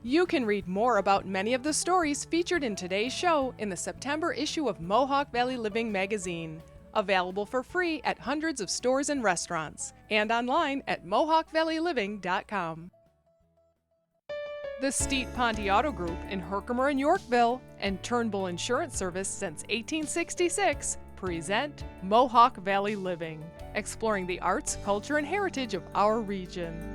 You can read more about many of the stories featured in today's show in the September issue of Mohawk Valley Living magazine, available for free at hundreds of stores and restaurants, and online at mohawkvalleyliving.com. The Steet Ponte Auto Group in Herkimer and Yorkville and Turnbull Insurance Service since 1866 present Mohawk Valley Living, exploring the arts, culture, and heritage of our region.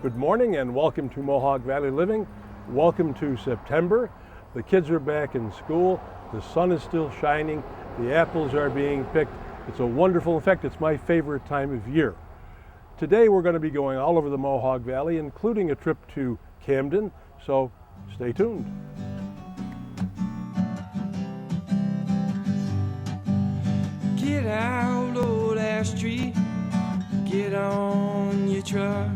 Good morning and welcome to Mohawk Valley Living. Welcome to September. The kids are back in school. The sun is still shining. The apples are being picked. It's a wonderful, in fact, it's my favorite time of year. Today we're going to be going all over the Mohawk Valley, including a trip to Camden, so stay tuned. Get out, old Ash Street, get on your truck.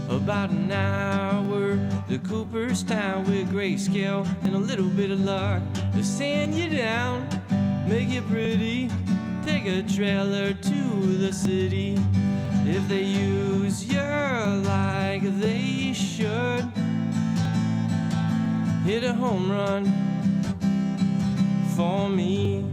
About an hour to Cooperstown with grayscale and a little bit of luck. They'll send you down, make it pretty, take a trailer to the city. If they use you like they should, hit a home run for me.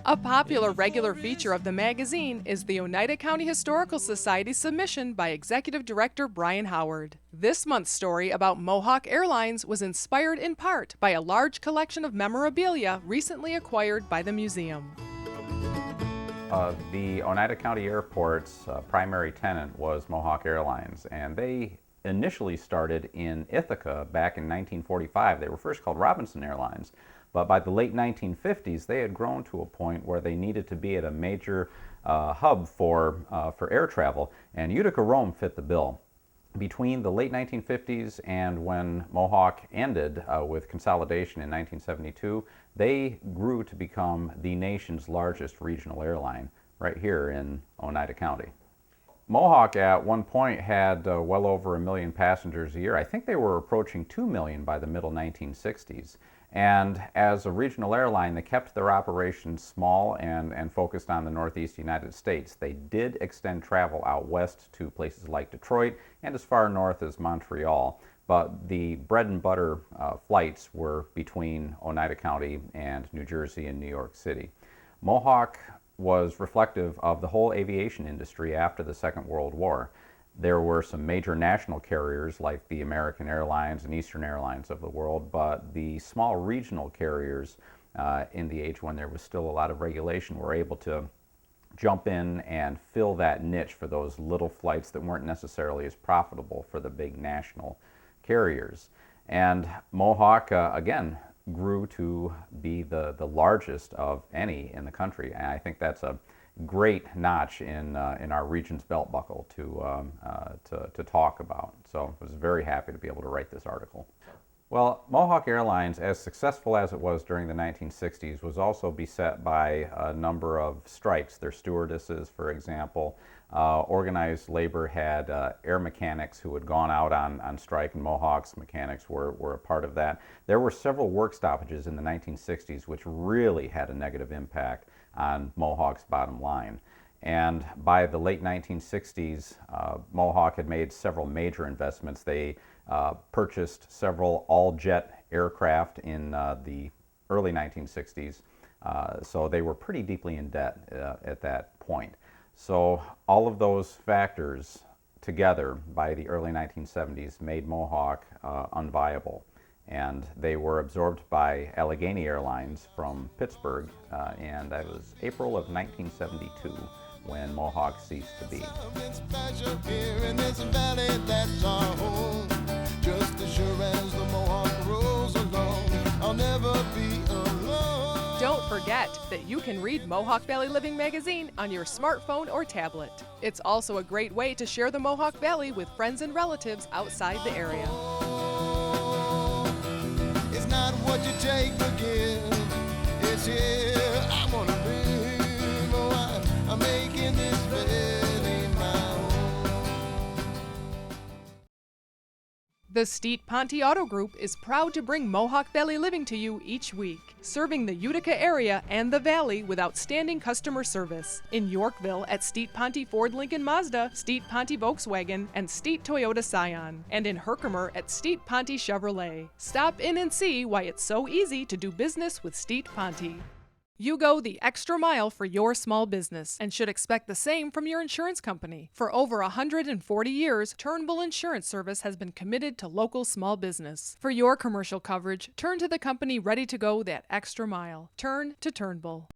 A popular regular feature of the magazine is the Oneida County Historical Society submission by Executive Director Brian Howard. This month's story about Mohawk Airlines was inspired in part by a large collection of memorabilia recently acquired by the museum. The Oneida County Airport's primary tenant was Mohawk Airlines, and they initially started in Ithaca back in 1945. They were first called Robinson Airlines. But by the late 1950s, they had grown to a point where they needed to be at a major hub for air travel, and Utica, Rome fit the bill. Between the late 1950s and when Mohawk ended with consolidation in 1972, they grew to become the nation's largest regional airline right here in Oneida County. Mohawk at one point had well over 1 million passengers a year. I think they were approaching 2 million by the middle 1960s. And as a regional airline, they kept their operations small and focused on the Northeast United States. They did extend travel out west to places like Detroit and as far north as Montreal. But the bread and butter flights were between Oneida County and New Jersey and New York City. Mohawk was reflective of the whole aviation industry after the Second World War. There were some major national carriers like the American Airlines and Eastern Airlines of the world, but the small regional carriers in the age when there was still a lot of regulation were able to jump in and fill that niche for those little flights that weren't necessarily as profitable for the big national carriers. And Mohawk, again, grew to be the largest of any in the country, and I think that's a great notch in our region's belt buckle to talk about. So I was very happy to be able to write this article. Well, Mohawk Airlines, as successful as it was during the 1960s, was also beset by a number of strikes. Their stewardesses, for example, organized labor had air mechanics who had gone out on strike, and Mohawk's mechanics were a part of that. There were several work stoppages in the 1960s which really had a negative impact on Mohawk's bottom line. And by the late 1960s, Mohawk had made several major investments. They purchased several all-jet aircraft in the early 1960s, so they were pretty deeply in debt at that point. So all of those factors together by the early 1970s made Mohawk unviable. And they were absorbed by Allegheny Airlines from Pittsburgh, and that was April of 1972 when Mohawk ceased to be. Don't forget that you can read Mohawk Valley Living magazine on your smartphone or tablet. It's also a great way to share the Mohawk Valley with friends and relatives outside the area. Not what you take or give, it's here I wanna be. Oh, I'm making this really my own. The Steet Ponte Auto Group is proud to bring Mohawk Valley Living to you each week, serving the Utica area and the Valley with outstanding customer service. In Yorkville at Steet Ponte Ford Lincoln Mazda, Steet Ponte Volkswagen, and Steet Toyota Scion. And in Herkimer at Steet Ponte Chevrolet. Stop in and see why it's so easy to do business with Steet Ponte. You go the extra mile for your small business and should expect the same from your insurance company. For over 140 years, Turnbull Insurance Service has been committed to local small business. For your commercial coverage, turn to the company ready to go that extra mile. Turn to Turnbull.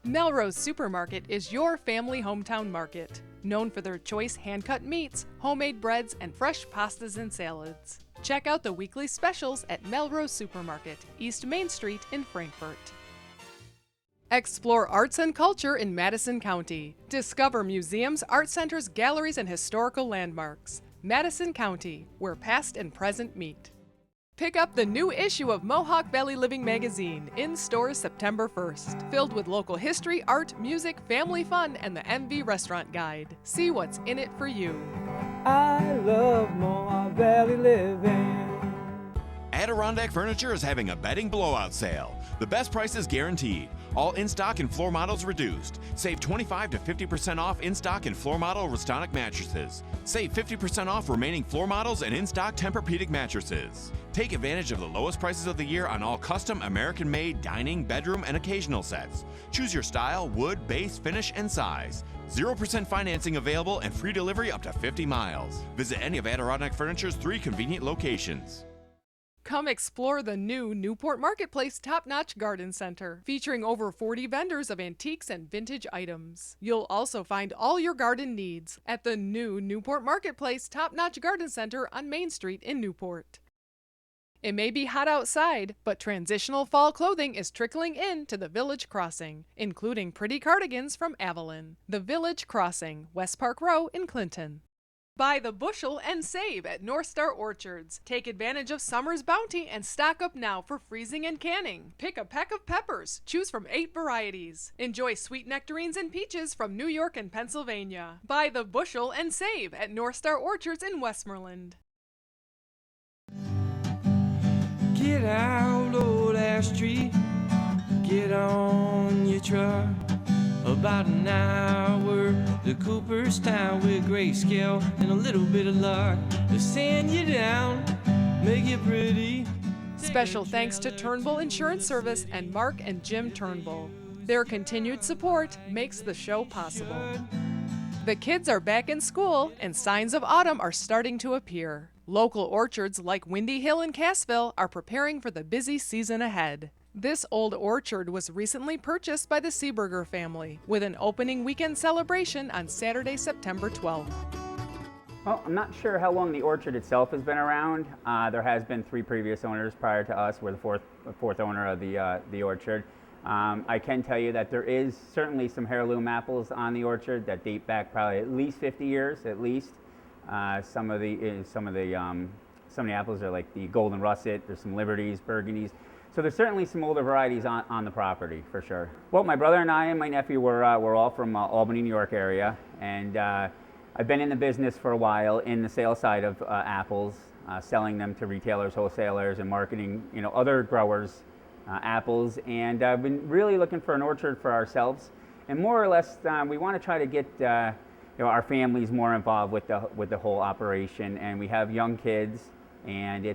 Melrose Supermarket is your family hometown market, known for their choice hand-cut meats, homemade breads, and fresh pastas and salads. Check out the weekly specials at Melrose Supermarket, East Main Street in Frankfort. Explore arts and culture in Madison County. Discover museums, art centers, galleries, and historical landmarks. Madison County, where past and present meet. Pick up the new issue of Mohawk Valley Living magazine in stores September 1st, filled with local history, art, music, family fun, and the MV Restaurant Guide. See what's in it for you. I love Mohawk Valley Living. Adirondack Furniture is having a bedding blowout sale. The best price is guaranteed. All in-stock and floor models reduced. Save 25 to 50% off in-stock and floor model Restonic mattresses. Save 50% off remaining floor models and in-stock Tempur-Pedic mattresses. Take advantage of the lowest prices of the year on all custom American-made dining, bedroom, and occasional sets. Choose your style, wood, base, finish, and size. 0% financing available and free delivery up to 50 miles. Visit any of Adirondack Furniture's 3 convenient locations. Come explore the new Newport Marketplace Top-Notch Garden Center, featuring over 40 vendors of antiques and vintage items. You'll also find all your garden needs at the new Newport Marketplace Top-Notch Garden Center on Main Street in Newport. It may be hot outside, but transitional fall clothing is trickling in to the Village Crossing, including pretty cardigans from Avalon. The Village Crossing, West Park Row in Clinton. Buy the bushel and save at North Star Orchards. Take advantage of summer's bounty and stock up now for freezing and canning. Pick a peck of peppers. Choose from 8 varieties. Enjoy sweet nectarines and peaches from New York and Pennsylvania. Buy the bushel and save at North Star Orchards in Westmoreland. Get out, old ash tree. Get on your truck. About an hour to Cooperstown with grayscale and a little bit of luck. They'll sand you down, make you pretty. Special thanks to Turnbull Insurance Service and Mark and Jim Turnbull. Their continued support makes the show possible. The kids are back in school and signs of autumn are starting to appear. Local orchards like Windy Hill and Cassville are preparing for the busy season ahead. This old orchard was recently purchased by the Seeberger family with an opening weekend celebration on Saturday, September 12th. Well, I'm not sure how long the orchard itself has been around. There has been 3 previous owners prior to us. We're the fourth owner of the orchard. I can tell you that there is certainly some heirloom apples on the orchard that date back probably at least 50 years, at least. Some of the apples are like the Golden Russet. There's some Liberties, Burgundies. So there's certainly some older varieties on the property, for sure. Well, my brother and I and my nephew were all from Albany, New York area, and I've been in the business for a while in the sales side of apples, selling them to retailers, wholesalers, and marketing, other growers apples. And I've been really looking for an orchard for ourselves, and more or less we want to try to get our families more involved with the whole operation. And we have young kids, and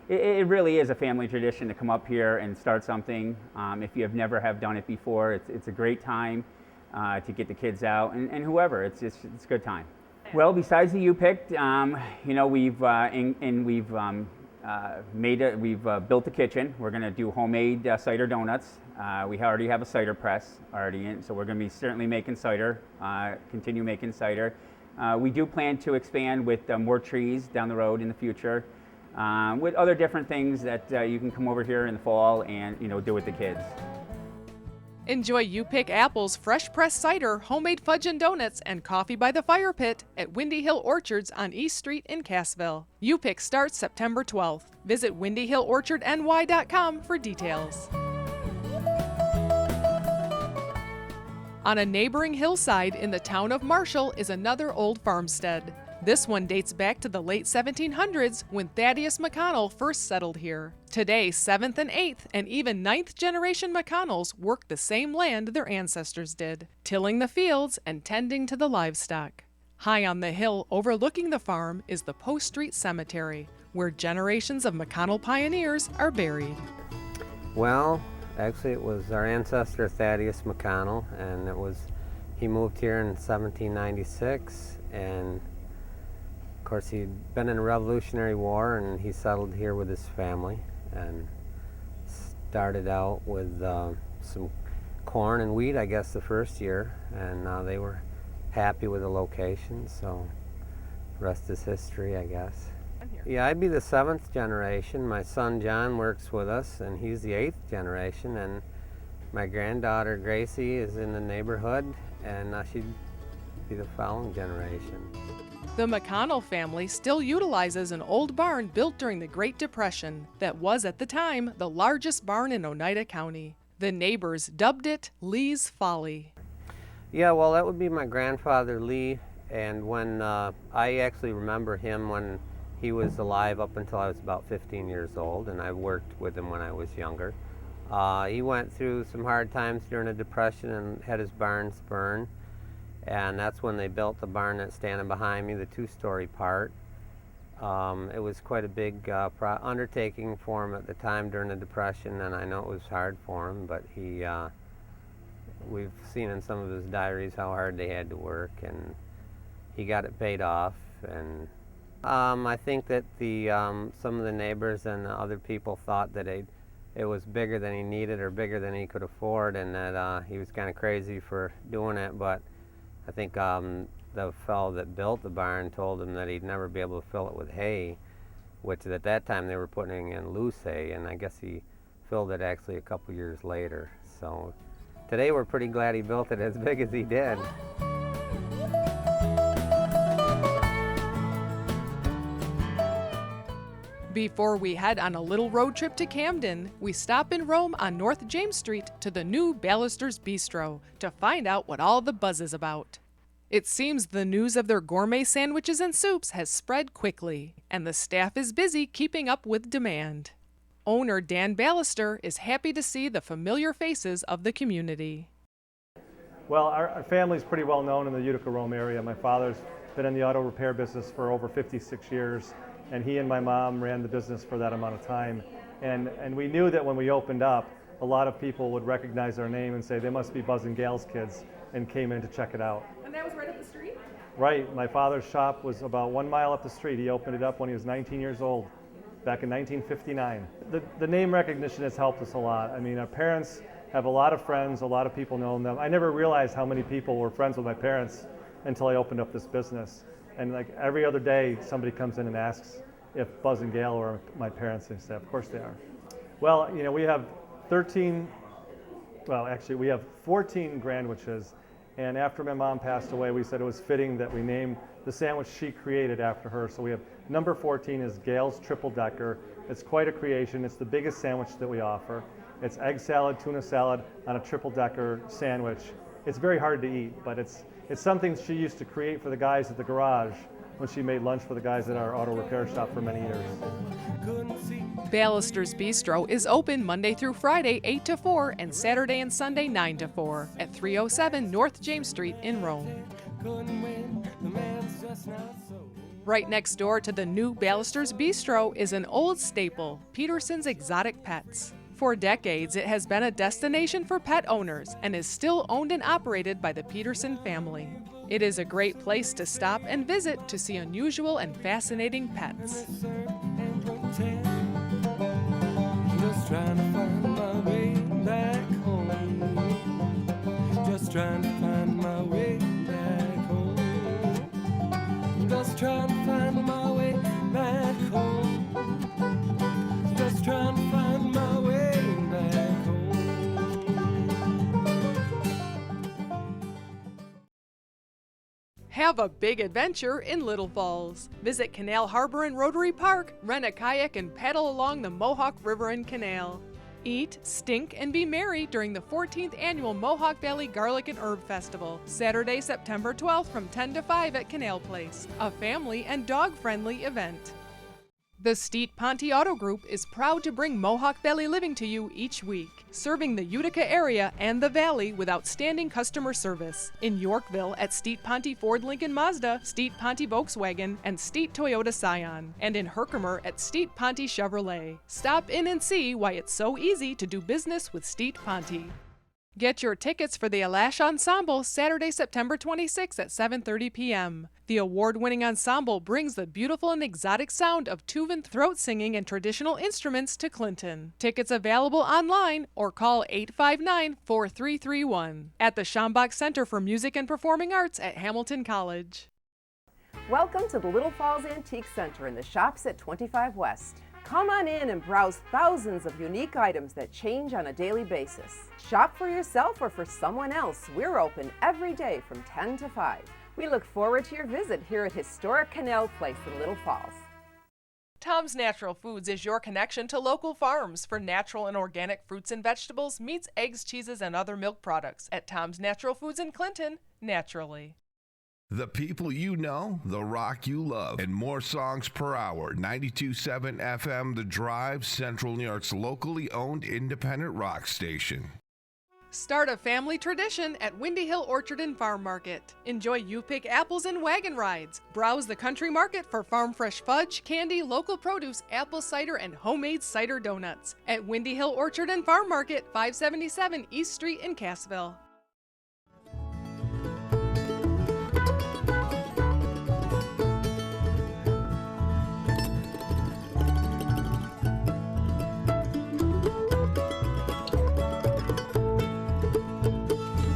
it really is a family tradition to come up here and start something. If you have never have done it before, it's a great time to get the kids out and whoever. It's a good time. Well, besides the U-Pick, we've built a kitchen. We're going to do homemade cider donuts. We already have a cider press already in, so we're going to be certainly making cider. Continue making cider. We do plan to expand with more trees down the road in the future. With other different things that you can come over here in the fall and do with the kids. Enjoy U-Pick apples, fresh pressed cider, homemade fudge and donuts, and coffee by the fire pit at Windy Hill Orchards on East Street in Cassville. U-Pick starts September 12th. Visit windyhillorchardny.com for details. On a neighboring hillside in the town of Marshall is another old farmstead. This one dates back to the late 1700s when Thaddeus McConnell first settled here. Today, 7th and 8th and even 9th generation McConnells work the same land their ancestors did, tilling the fields and tending to the livestock. High on the hill overlooking the farm is the Post Street Cemetery, where generations of McConnell pioneers are buried. Well, actually it was our ancestor Thaddeus McConnell, and he moved here in 1796, and of course he'd been in the Revolutionary War, and he settled here with his family and started out with some corn and wheat, I guess, the first year, and they were happy with the location, so the rest is history, I guess. Yeah, I'd be the 7th generation. My son John works with us, and he's the 8th generation, and my granddaughter Gracie is in the neighborhood, and she'd be the following generation. The McConnell family still utilizes an old barn built during the Great Depression that was at the time the largest barn in Oneida County. The neighbors dubbed it Lee's Folly. Yeah, well, that would be my grandfather Lee, and when I actually remember him when he was alive up until I was about 15 years old, and I worked with him when I was younger. He went through some hard times during the Depression and had his barns burned, and that's when they built the barn that's standing behind me, the 2-story part. It was quite a big undertaking for him at the time during the Depression, and I know it was hard for him, but we've seen in some of his diaries how hard they had to work, and he got it paid off. And I think that some of the neighbors and other people thought that it was bigger than he needed or bigger than he could afford, and that he was kind of crazy for doing it. But I think the fellow that built the barn told him that he'd never be able to fill it with hay, which at that time they were putting in loose hay, and I guess he filled it actually a couple years later. So today we're pretty glad he built it as big as he did. Before we head on a little road trip to Camden, we stop in Rome on North James Street to the new Ballister's Bistro to find out what all the buzz is about. It seems the news of their gourmet sandwiches and soups has spread quickly, and the staff is busy keeping up with demand. Owner Dan Ballister is happy to see the familiar faces of the community. Well, our family's pretty well known in the Utica Rome area. My father's been in the auto repair business for over 56 years. And he and my mom ran the business for that amount of time. And we knew that when we opened up, a lot of people would recognize our name and say, they must be Buzz and Gal's kids, and came in to check it out. And that was right up the street? Right. My father's shop was about 1 mile up the street. He opened it up when he was 19 years old, back in 1959. The name recognition has helped us a lot. I mean, our parents have a lot of friends, a lot of people know them. I never realized how many people were friends with my parents until I opened up this business. And like every other day, somebody comes in and asks if Buzz and Gail are my parents, and say, of course they are. Well, you know, we have 14 Grandwiches, and after my mom passed away, we said it was fitting that we name the sandwich she created after her. So we have number 14 is Gail's Triple Decker. It's quite a creation. It's the biggest sandwich that we offer. It's egg salad, tuna salad on a triple decker sandwich. It's very hard to eat, but it's something she used to create for the guys at the garage when she made lunch for the guys at our auto repair shop for many years. Ballister's Bistro is open Monday through Friday 8 to 4 and Saturday and Sunday 9 to 4 at 307 North James Street in Rome. Right next door to the new Ballister's Bistro is an old staple, Peterson's Exotic Pets. For decades, it has been a destination for pet owners and is still owned and operated by the Peterson family. It is a great place to stop and visit to see unusual and fascinating pets. Just trying to find my way back home. Just trying to find my way back home. Just trying to find my way back home. Just trying to find my way back home. Have a big adventure in Little Falls. Visit Canal Harbor and Rotary Park, rent a kayak, and paddle along the Mohawk River and Canal. Eat, stink, and be merry during the 14th annual Mohawk Valley Garlic and Herb Festival, Saturday, September 12th from 10 to 5 at Canal Place, a family and dog-friendly event. The Steet Ponte Auto Group is proud to bring Mohawk Valley Living to you each week, serving the Utica area and the Valley with outstanding customer service. In Yorkville at Steet Ponte Ford Lincoln Mazda, Steet Ponte Volkswagen, and Steet Toyota Scion. And in Herkimer at Steet Ponte Chevrolet. Stop in and see why it's so easy to do business with Steet Ponte. Get your tickets for the Alash Ensemble Saturday, September 26th at 7:30 p.m. The award-winning ensemble brings the beautiful and exotic sound of Tuvan throat singing and traditional instruments to Clinton. Tickets available online or call 859-4331 at the Schambach Center for Music and Performing Arts at Hamilton College. Welcome to the Little Falls Antique Center in the shops at 25 West. Come on in and browse thousands of unique items that change on a daily basis. Shop for yourself or for someone else. We're open every day from 10 to 5. We look forward to your visit here at historic Canal Place in Little Falls. Tom's Natural Foods is your connection to local farms for natural and organic fruits and vegetables, meats, eggs, cheeses, and other milk products. At Tom's Natural Foods in Clinton, naturally. The people you know, the rock you love, and more songs per hour. 92.7 FM, The Drive, Central New York's locally owned independent rock station. Start a family tradition at Windy Hill Orchard and Farm Market. Enjoy you-pick apples and wagon rides. Browse the country market for farm fresh fudge, candy, local produce, apple cider, and homemade cider donuts. At Windy Hill Orchard and Farm Market, 577 East Street in Cassville.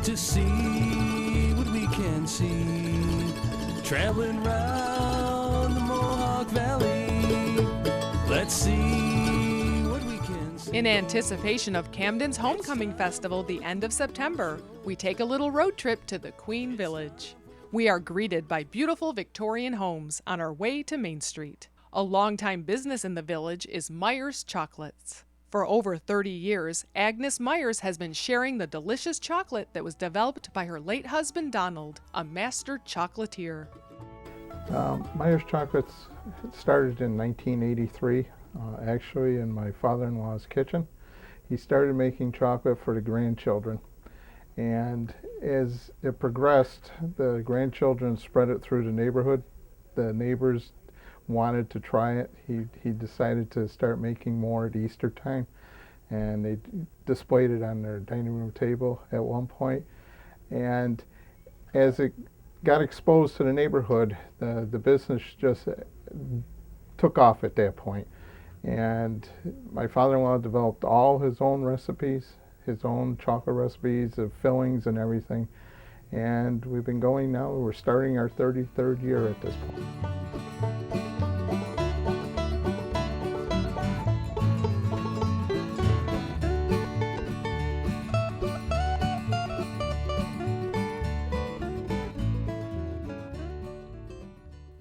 To see what we can see, traveling round the Mohawk Valley. Let's see what we can see. In anticipation of Camden's Homecoming Festival the end of September, we take a little road trip to the Queen Village. We are greeted by beautiful Victorian homes on our way to Main Street. A longtime business in the village is Myers Chocolates. For over 30 years, Agnes Myers has been sharing the delicious chocolate that was developed by her late husband Donald, a master chocolatier. Myers Chocolates started in 1983, actually in my father-in-law's kitchen. He started making chocolate for the grandchildren, and as it progressed, the grandchildren spread it through the neighborhood. The neighbors wanted to try it. He decided to start making more at Easter time, and they displayed it on their dining room table at one point. And as it got exposed to the neighborhood, the business just took off at that point. And my father-in-law developed all his own recipes, his own chocolate recipes of fillings and everything. And we've been going now, we're starting our 33rd year at this point.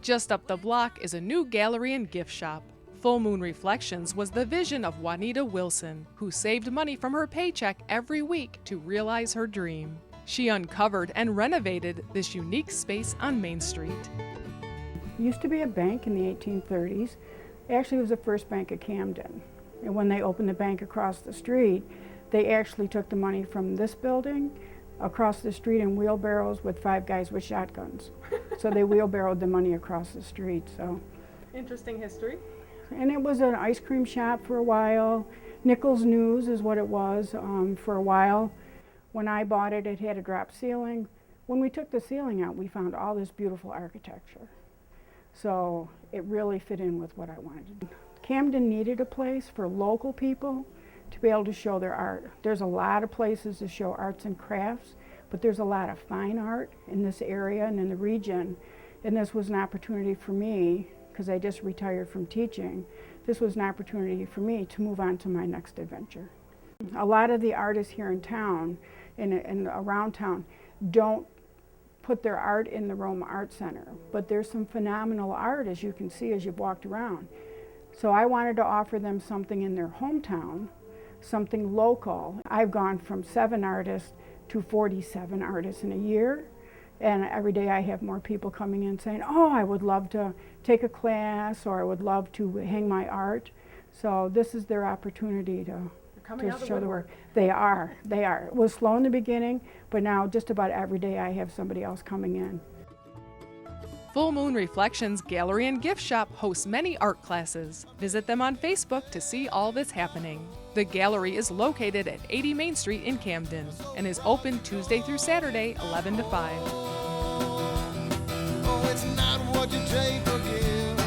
Just up the block is a new gallery and gift shop. Full Moon Reflections was the vision of Juanita Wilson, who saved money from her paycheck every week to realize her dream. She uncovered and renovated this unique space on Main Street. It used to be a bank in the 1830s. Actually, it was the first bank of Camden. And when they opened the bank across the street, they actually took the money from this building across the street in wheelbarrows with 5 guys with shotguns. So they wheelbarrowed the money across the street. So interesting history. And it was an ice cream shop for a while. Nichols News is what it was for a while. When I bought it, it had a drop ceiling. When we took the ceiling out, we found all this beautiful architecture. So it really fit in with what I wanted. Camden needed a place for local people to be able to show their art. There's a lot of places to show arts and crafts, but there's a lot of fine art in this area and in the region. And this was an opportunity for me, because I just retired from teaching, this was an opportunity for me to move on to my next adventure. A lot of the artists here in town and around town don't put their art in the Roma Art Center, but there's some phenomenal art, as you can see as you've walked around. So I wanted to offer them something in their hometown something local. I've gone from 7 artists to 47 artists in a year. And every day I have more people coming in saying, oh, I would love to take a class, or I would love to hang my art. So this is their opportunity to show the work. They are. It was slow in the beginning, but now just about every day I have somebody else coming in. Full Moon Reflections Gallery and Gift Shop hosts many art classes. Visit them on Facebook to see all that's happening. The gallery is located at 80 Main Street in Camden and is open Tuesday through Saturday, 11 to 5. Oh, it's not what you take or give,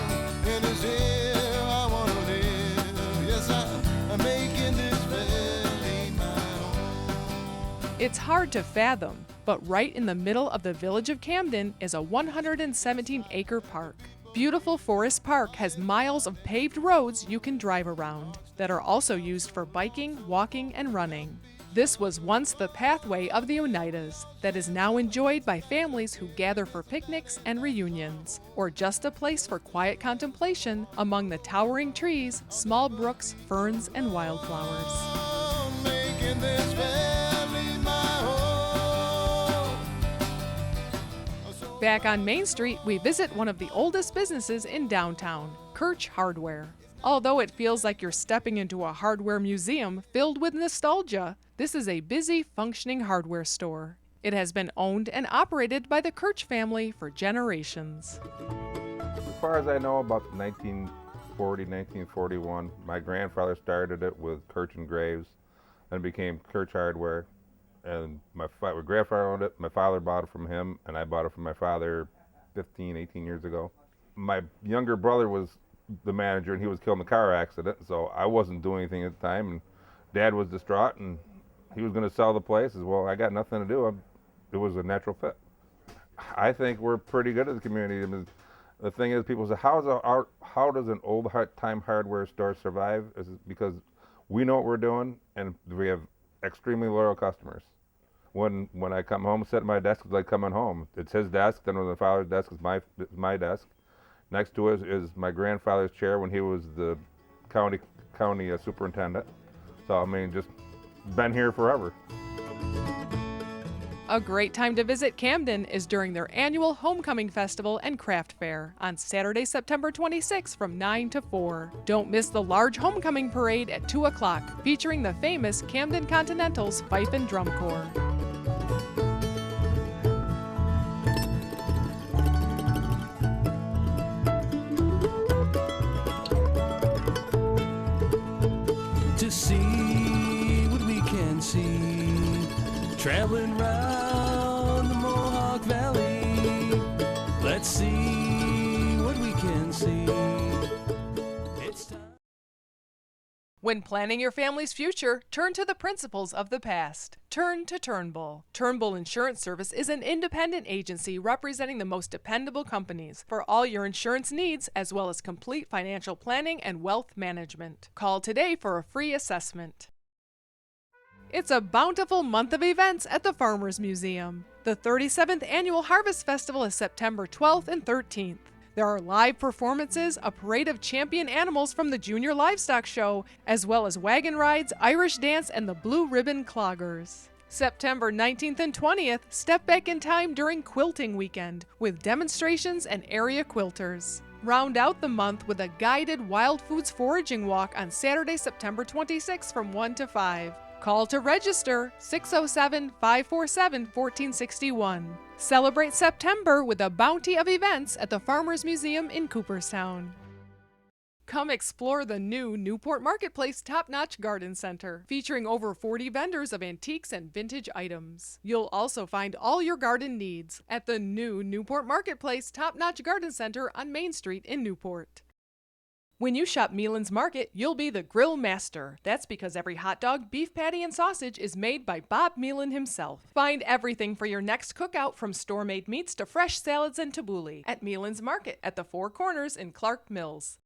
and it's here I want to live. Yes, I'm making this valley my home. It's hard to fathom, but right in the middle of the village of Camden is a 117-acre park. Beautiful Forest Park has miles of paved roads you can drive around that are also used for biking, walking, and running. This was once the pathway of the Oneidas that is now enjoyed by families who gather for picnics and reunions, or just a place for quiet contemplation among the towering trees, small brooks, ferns, and wildflowers. I'm making this valley my home. Back on Main Street, we visit one of the oldest businesses in downtown, Kirch Hardware. Although it feels like you're stepping into a hardware museum filled with nostalgia, this is a busy, functioning hardware store. It has been owned and operated by the Kirch family for generations. As far as I know, about 1940, 1941, my grandfather started it with Kirch and Graves, then became Kirch Hardware. And my grandfather owned it, my father bought it from him, and I bought it from my father 15, 18 years ago. My younger brother was the manager, and he was killed in a car accident, so I wasn't doing anything at the time, and Dad was distraught, and he was going to sell the place. As well, I got nothing to do. It was a natural fit. I think we're pretty good at the community. I mean, the thing is, people say, how does an old-time hardware store survive? Is because we know what we're doing, and we have extremely loyal customers. When I come home, sit at my desk, it's like coming home. It's his desk, then when my father's desk is my desk. Next to it is my grandfather's chair when he was the county superintendent. So, I mean, just been here forever. A great time to visit Camden is during their annual Homecoming Festival and Craft Fair on Saturday, September 26 from 9 to 4. Don't miss the large homecoming parade at 2 o'clock, featuring the famous Camden Continental's Fife and Drum Corps. To see what we can see, traveling round the Mohawk Valley. Let's see what we can see. It's time. When planning your family's future, turn to the principles of the past. Turn to Turnbull. Turnbull Insurance Service is an independent agency representing the most dependable companies for all your insurance needs, as well as complete financial planning and wealth management. Call today for a free assessment. It's a bountiful month of events at the Farmers Museum. The 37th Annual Harvest Festival is September 12th and 13th. There are live performances, a parade of champion animals from the Junior Livestock Show, as well as wagon rides, Irish dance, and the Blue Ribbon Cloggers. September 19th and 20th, step back in time during Quilting Weekend with demonstrations and area quilters. Round out the month with a guided wild foods foraging walk on Saturday, September 26th from 1 to 5. Call to register 607-547-1461. Celebrate September with a bounty of events at the Farmers Museum in Cooperstown. Come explore the new Newport Marketplace Top-Notch Garden Center, featuring over 40 vendors of antiques and vintage items. You'll also find all your garden needs at the new Newport Marketplace Top-Notch Garden Center on Main Street in Newport. When you shop Meelan's Market, you'll be the grill master. That's because every hot dog, beef patty, and sausage is made by Bob Meelan himself. Find everything for your next cookout, from store-made meats to fresh salads and tabbouleh, at Meelan's Market at the Four Corners in Clark Mills.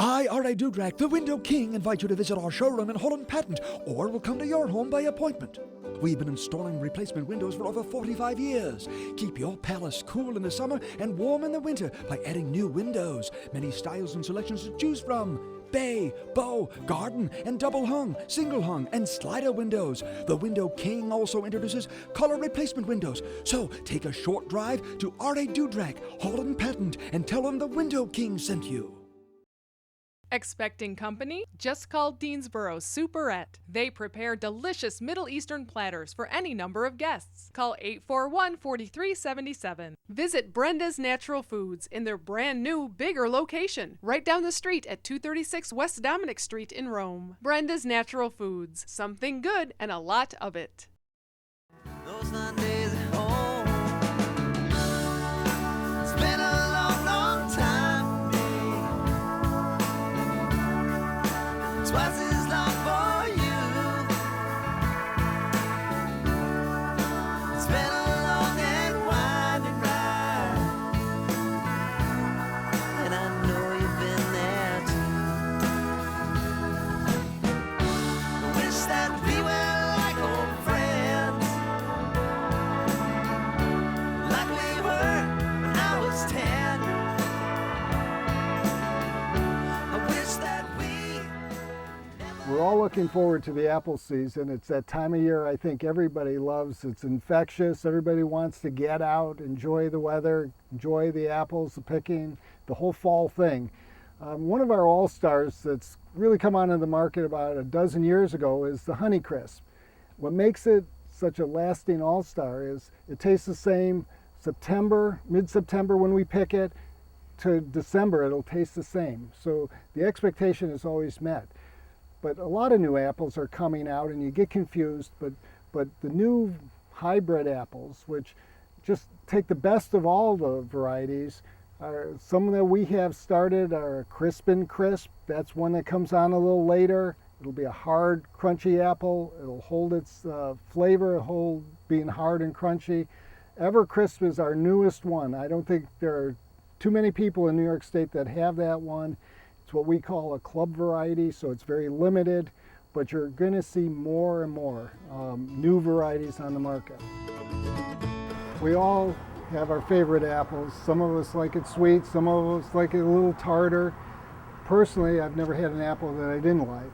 I, R.A. Dudrak, the Window King, invite you to visit our showroom in Holland Patent, or we'll come to your home by appointment. We've been installing replacement windows for over 45 years. Keep your palace cool in the summer and warm in the winter by adding new windows. Many styles and selections to choose from. bay, bow, garden, and double hung, single hung, and slider windows. The Window King also introduces color replacement windows. So take a short drive to R.A. Dudrak, Holland Patent, and tell them the Window King sent you. Expecting company? Just call Deansboro Superette. They prepare delicious Middle Eastern platters for any number of guests. Call 841-4377. Visit Brenda's Natural Foods in their brand new, bigger location, right down the street at 236 West Dominic Street in Rome. Brenda's Natural Foods. Something good and a lot of it. Those 9 days at home. It's been a long, long time. Twice as long for you. It's been a long and winding ride, and I know you've been there too. I wish that we were like old friends, like we were when I was 10. I wish that we. We're all looking forward to the apple season. It's that time of year I think everybody loves. It's infectious. Everybody wants to get out, enjoy the weather, enjoy the apples, the picking, the whole fall thing. One of our all-stars that's really come onto the market about a dozen years ago is the Honeycrisp. What makes it such a lasting all-star is it tastes the same September, mid-September when we pick it, to December it'll taste the same. So the expectation is always met. But a lot of new apples are coming out and you get confused, but the new hybrid apples, which just take the best of all the varieties, are some that we have started are Crisp and Crisp. That's one that comes on a little later. It'll be a hard, crunchy apple. It'll hold its flavor, hold being hard and crunchy. Evercrisp is our newest one. I don't think there are too many people in New York State that have that one. It's what we call a club variety, so it's very limited, but you're going to see more and more new varieties on the market. We all have our favorite apples. Some of us like it sweet, some of us like it a little tartar. Personally, I've never had an apple that I didn't like,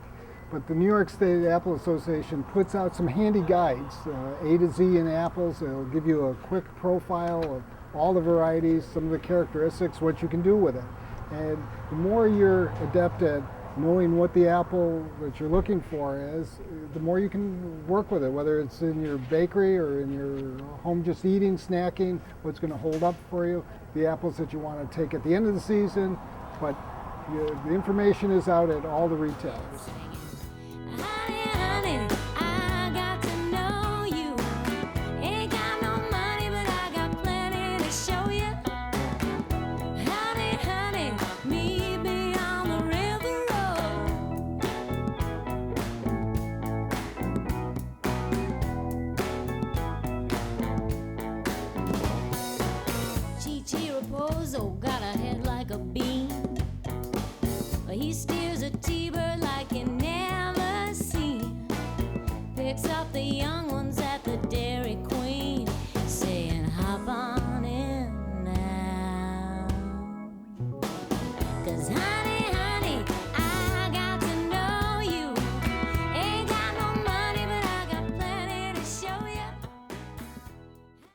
but the New York State Apple Association puts out some handy guides, A to Z in apples. It'll give you a quick profile of all the varieties, some of the characteristics, what you can do with it. And the more you're adept at knowing what the apple that you're looking for is, the more you can work with it, whether it's in your bakery or in your home just eating, snacking, what's going to hold up for you, the apples that you want to take at the end of the season. But the information is out at all the retailers. Got a head like a beam. He steers a T-bird like you never seen. Picks up the young ones